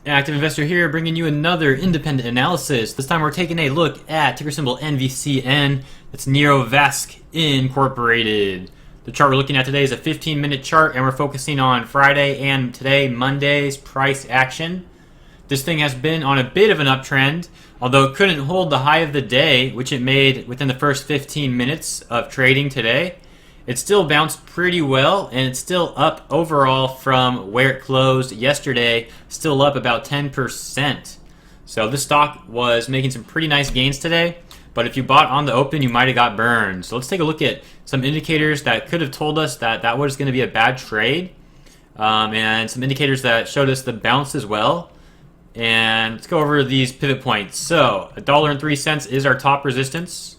Active Investor here, bringing you another independent analysis. This time we're taking a look at ticker symbol NVCN. That's Neovasc Incorporated. The chart we're looking at today is a 15-minute chart, and we're focusing on Friday and today, Monday's price action. This thing has been on a bit of an uptrend, although it couldn't hold the high of the day, which it made within the first 15 minutes of trading today. It still bounced pretty well, and it's still up overall from where it closed yesterday, still up about 10%. So this stock was making some pretty nice gains today, but if you bought on the open, you might have got burned. So let's take a look at some indicators that could have told us that that was going to be a bad trade, and some indicators that showed us the bounce as well. And let's go over these pivot points. So $1.03 is our top resistance.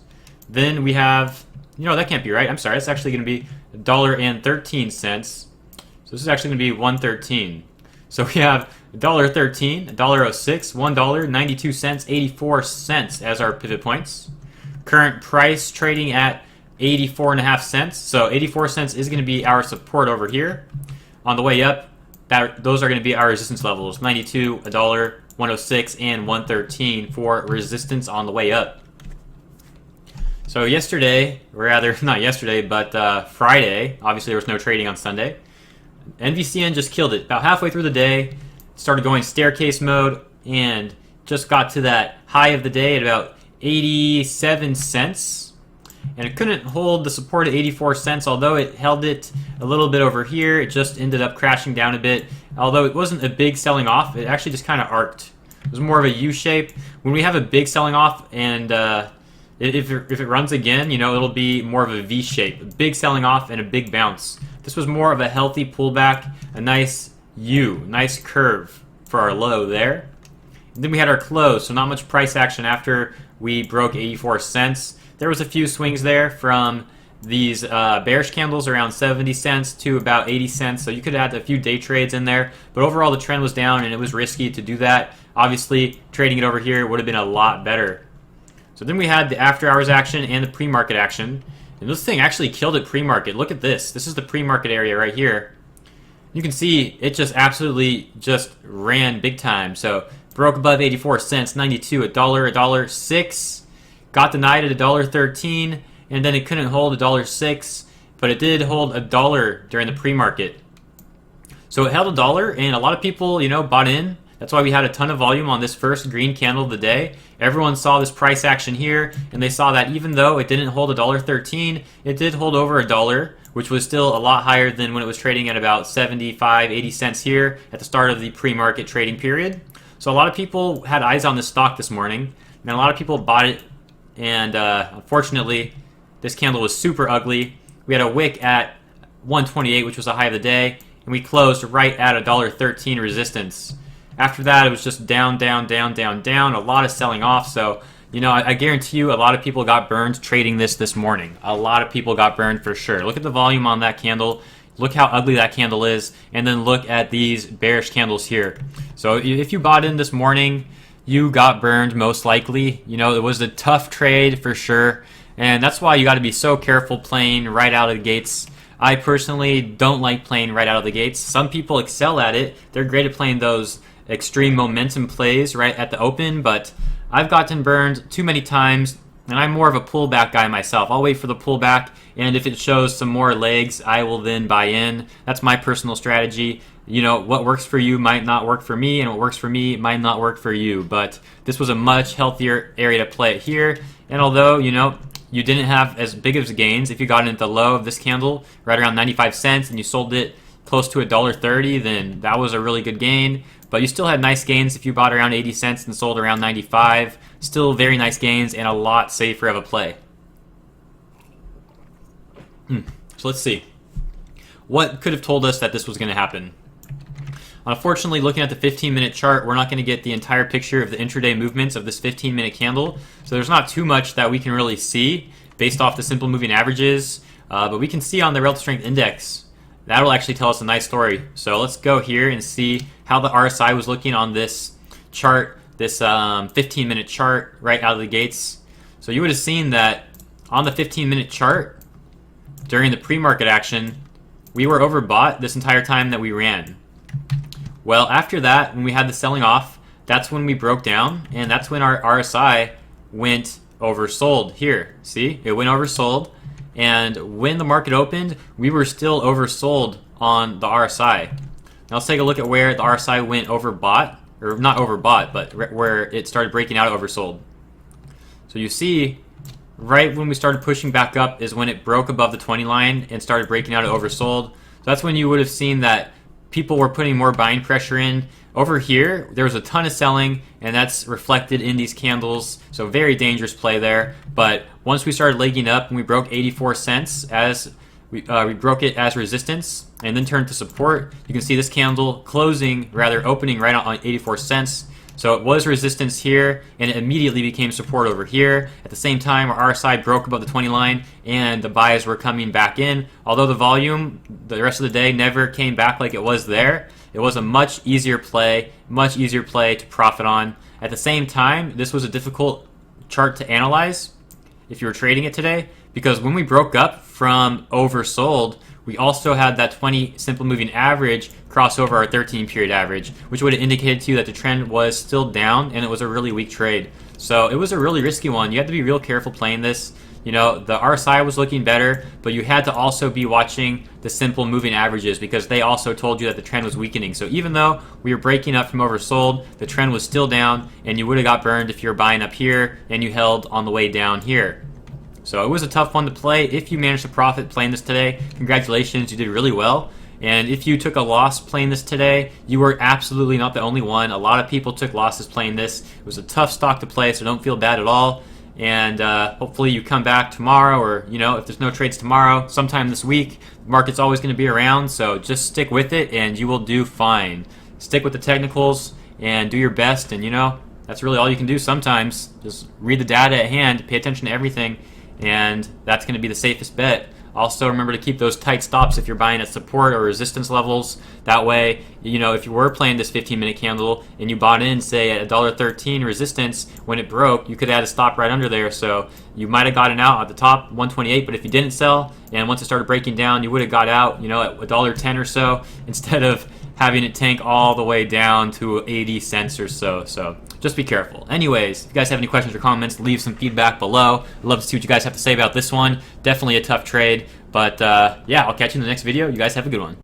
Then we have, that can't be right. I'm sorry. It's actually going to be $1.13. So this is actually going to be 113. So we have $1.13, $1.06, $1, 92 cents, 84 cents as our pivot points. Current price trading at 84.5 cents. So 84 cents is going to be our support over here. On the way up, those are going to be our resistance levels: 92, $1, 106, and 113 for resistance on the way up. So yesterday, or rather not yesterday, but Friday, obviously there was no trading on Sunday, NVCN just killed it. About halfway through the day, started going staircase mode and just got to that high of the day at about 87 cents. And it couldn't hold the support at 84 cents, although it held it a little bit over here. It just ended up crashing down a bit. Although it wasn't a big selling off, it actually just kind of arced. It was more of a U shape. When we have a big selling off and if it runs again, it'll be more of a V shape. A big selling off and a big bounce. This was more of a healthy pullback, a nice U, nice curve for our low there. And then we had our close, so not much price action after we broke 84 cents. There was a few swings there from these bearish candles around 70 cents to about 80 cents. So you could add a few day trades in there. But overall, the trend was down, and it was risky to do that. Obviously, trading it over here would have been a lot better. So then we had the after-hours action and the pre-market action. And this thing actually killed it pre-market. Look at this. This is the pre-market area right here. You can see it just absolutely just ran big time. So broke above 84 cents, 92, $1, $1.06. Got denied at $1.13, and then it couldn't hold $1.06, but it did hold $1 during the pre-market. So it held $1, and a lot of people, bought in. That's why we had a ton of volume on this first green candle of the day. Everyone saw this price action here, and they saw that even though it didn't hold $1.13, it did hold over $1, which was still a lot higher than when it was trading at about 75, 80 cents here at the start of the pre-market trading period. So a lot of people had eyes on this stock this morning, and a lot of people bought it. And unfortunately, this candle was super ugly. We had a wick at 128, which was the high of the day, and we closed right at $1.13 resistance. After that, it was just down, down, down, down, down. A lot of selling off. So, I guarantee you a lot of people got burned trading this morning. A lot of people got burned for sure. Look at the volume on that candle. Look how ugly that candle is. And then look at these bearish candles here. So if you bought in this morning, you got burned most likely. It was a tough trade for sure. And that's why you got to be so careful playing right out of the gates. I personally don't like playing right out of the gates. Some people excel at it. They're great at playing those extreme momentum plays right at the open, but I've gotten burned too many times, and I'm more of a pullback guy myself. I'll wait for the pullback, and if it shows some more legs, I will then buy in. That's my personal strategy. What works for you might not work for me, and what works for me might not work for you. But this was a much healthier area to play it here. And although, you didn't have as big of gains, if you got in at the low of this candle, right around 95 cents, and you sold it close to $1.30, then that was a really good gain. But you still had nice gains if you bought around 80 cents and sold around 95. Still very nice gains and a lot safer of a play. So let's see. What could have told us that this was going to happen? Unfortunately, looking at the 15-minute chart, we're not going to get the entire picture of the intraday movements of this 15-minute candle. So there's not too much that we can really see based off the simple moving averages. But we can see on the relative strength index. That'll actually tell us a nice story. So let's go here and see how the RSI was looking on this chart, this 15-minute chart right out of the gates. So you would have seen that on the 15-minute chart, during the pre-market action, we were overbought this entire time that we ran. Well, after that, when we had the selling off, that's when we broke down, and that's when our RSI went oversold here. See, it went oversold, and when the market opened, we were still oversold on the RSI. Now let's take a look at where the RSI went overbought, or not overbought, but where it started breaking out oversold. So you see, right when we started pushing back up is when it broke above the 20 line and started breaking out at oversold. So that's when you would have seen that people were putting more buying pressure in. Over here, there was a ton of selling, and that's reflected in these candles. So very dangerous play there. But once we started legging up and we broke 84 cents as we broke it as resistance and then turned to support, you can see this candle opening right on 84 cents. So it was resistance here, and it immediately became support over here. At the same time, our RSI broke above the 20 line, and the buys were coming back in. Although the volume, the rest of the day, never came back like it was there, it was a much easier play to profit on. At the same time, this was a difficult chart to analyze if you were trading it today, because when we broke up from oversold, we also had that 20 simple moving average cross over our 13 period average, which would have indicated to you that the trend was still down and it was a really weak trade. So it was a really risky one. You have to be real careful playing this. You know, the RSI was looking better, but you had to also be watching the simple moving averages because they also told you that the trend was weakening. So even though we were breaking up from oversold, the trend was still down, and you would have got burned if you were buying up here and you held on the way down here. So it was a tough one to play. If you managed to profit playing this today, congratulations, you did really well. And if you took a loss playing this today, you were absolutely not the only one. A lot of people took losses playing this. It was a tough stock to play, so don't feel bad at all. And hopefully you come back tomorrow, or if there's no trades tomorrow, sometime this week. The market's always going to be around, so just stick with it and you will do fine. Stick with the technicals and do your best, and that's really all you can do sometimes. Just read the data at hand, pay attention to everything, and that's going to be the safest bet. Also, remember to keep those tight stops if you're buying at support or resistance levels. That way, if you were playing this 15-minute candle and you bought in, say, at $1.13 resistance, when it broke, you could add a stop right under there. So you might have gotten out at the top, 128, but if you didn't sell, and once it started breaking down, you would have got out, at $1.10 or so, instead of having it tank all the way down to 80 cents or so. So just be careful. Anyways, if you guys have any questions or comments, leave some feedback below. I'd love to see what you guys have to say about this one. Definitely a tough trade, but yeah, I'll catch you in the next video. You guys have a good one.